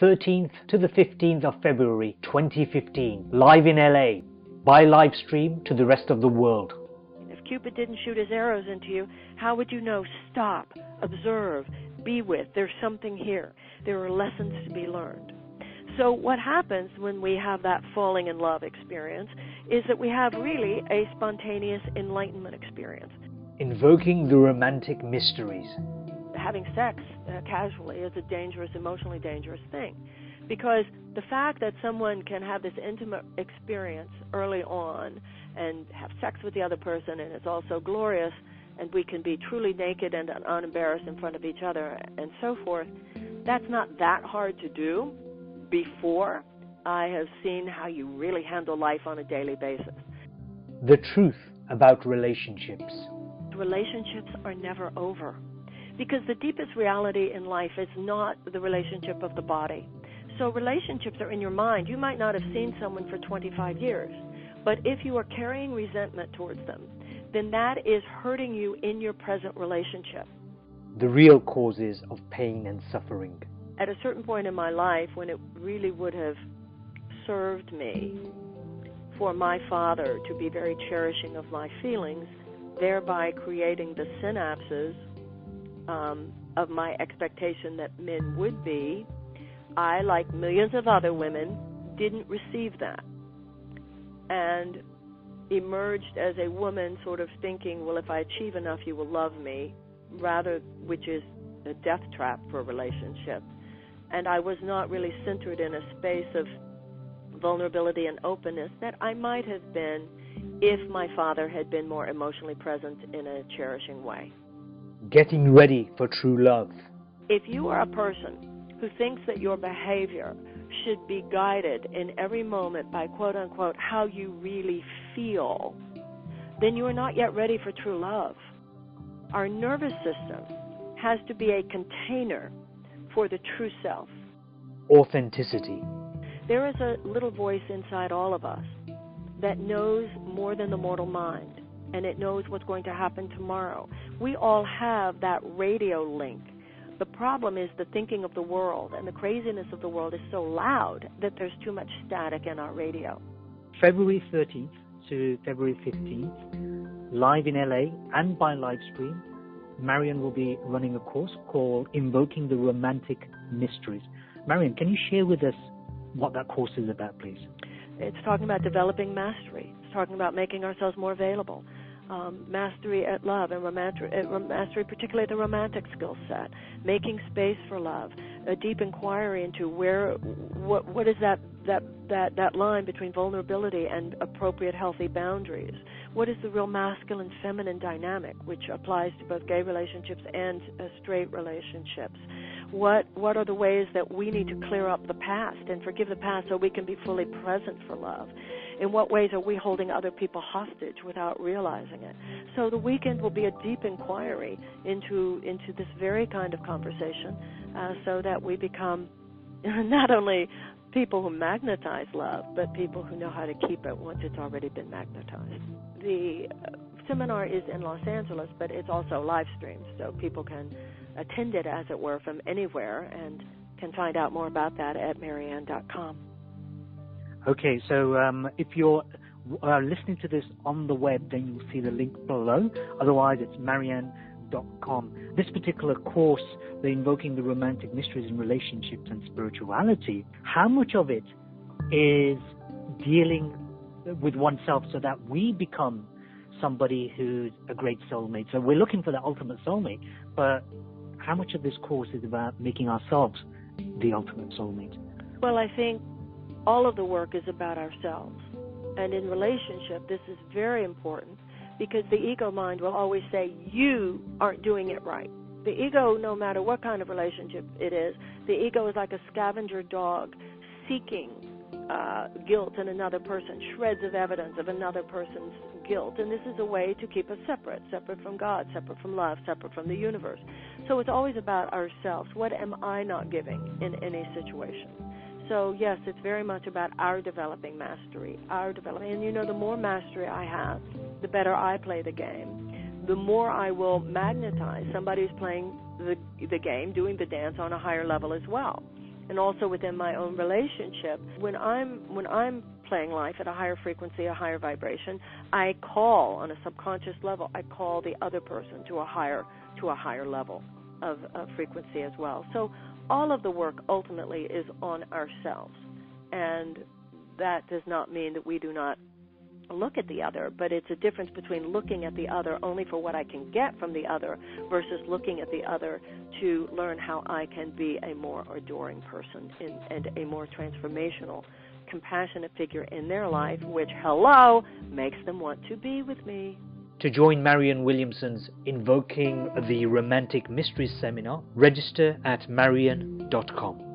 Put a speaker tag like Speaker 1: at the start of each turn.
Speaker 1: 13th to the 15th of February 2015, live in LA, by live stream to the rest of the world.
Speaker 2: If Cupid didn't shoot his arrows into you, how would you know? Stop, observe, be with. There's something here. There are lessons to be learned. So what happens when we have that falling in love experience is that we have really a spontaneous enlightenment experience.
Speaker 1: Invoking the romantic mysteries.
Speaker 2: Having sex casually is a dangerous, emotionally dangerous thing, because the fact that someone can have this intimate experience early on and have sex with the other person, and it's also glorious, and we can be truly naked and unembarrassed in front of each other and so forth, that's not that hard to do before I have seen how you really handle life on a daily basis.
Speaker 1: The truth about relationships.
Speaker 2: Relationships are never over, because the deepest reality in life is not the relationship of the body. So relationships are in your mind. You might not have seen someone for 25 years, but if you are carrying resentment towards them, then that is hurting you in your present relationship.
Speaker 1: The real causes of pain and suffering.
Speaker 2: At a certain point in my life, when it really would have served me for my father to be very cherishing of my feelings, thereby creating the synapses of my expectation that men would be, I, like millions of other women, didn't receive that, and emerged as a woman sort of thinking, well, if I achieve enough, you will love me, rather, which is a death trap for a relationship. And I was not really centered in a space of vulnerability and openness that I might have been if my father had been more emotionally present in a cherishing way.
Speaker 1: Getting ready for true love.
Speaker 2: If you are a person who thinks that your behavior should be guided in every moment by, quote-unquote, how you really feel, then you are not yet ready for true love. Our nervous system has to be a container for the true self.
Speaker 1: Authenticity.
Speaker 2: There is a little voice inside all of us that knows more than the mortal mind, and it knows what's going to happen tomorrow. We all have that radio link. The problem is the thinking of the world, and the craziness of the world is so loud that there's too much static in our radio.
Speaker 1: February 13th to February 15th, live in LA and by live stream, Marianne will be running a course called Invoking the Romantic Mysteries. Marianne, can you share with us what that course is about, please?
Speaker 2: It's talking about developing mastery. It's talking about making ourselves more available. Mastery at love and mastery, particularly the romantic skill set, making space for love, a deep inquiry into what is that line between vulnerability and appropriate healthy boundaries. What is the real masculine feminine dynamic, which applies to both gay relationships and straight relationships? What are the ways that we need to clear up the past and forgive the past so we can be fully present for love? In what ways are we holding other people hostage without realizing it? So the weekend will be a deep inquiry into this very kind of conversation, so that we become not only people who magnetize love, but people who know how to keep it once it's already been magnetized. The seminar is in Los Angeles, but it's also live streamed, so people can attend it, as it were, from anywhere, and can find out more about that at Marianne.com.
Speaker 1: Okay, so if you're listening to this on the web, then you'll see the link below. Otherwise, it's Marianne.com. This particular course, the Invoking the Romantic Mysteries in Relationships and Spirituality, how much of it is dealing with oneself so that we become somebody who's a great soulmate? So we're looking for the ultimate soulmate, but how much of this course is about making ourselves the ultimate soulmate?
Speaker 2: Well, I think all of the work is about ourselves. And in relationship, this is very important, because the ego mind will always say, you aren't doing it right. The ego, no matter what kind of relationship it is, the ego is like a scavenger dog seeking guilt in another person, shreds of evidence of another person's guilt. And this is a way to keep us separate from God, separate from love, separate from the universe. So it's always about ourselves. What am I not giving in any situation? So, yes, it's very much about our developing mastery, our developing. And, the more mastery I have, the better I play the game. The more I will magnetize somebody who's playing the game, doing the dance on a higher level as well. and also within my own relationship. When I'm playing life at a higher frequency, a higher vibration, I call on a subconscious level. I call the other person to a higher level of frequency as well. So all of the work ultimately is on ourselves, and that does not mean that we do not look at the other, but it's a difference between looking at the other only for what I can get from the other versus looking at the other to learn how I can be a more adoring person and a more transformational, compassionate figure in their life, which, makes them want to be with me.
Speaker 1: To join Marianne Williamson's Invoking the Romantic Mysteries seminar, register at marianne.com.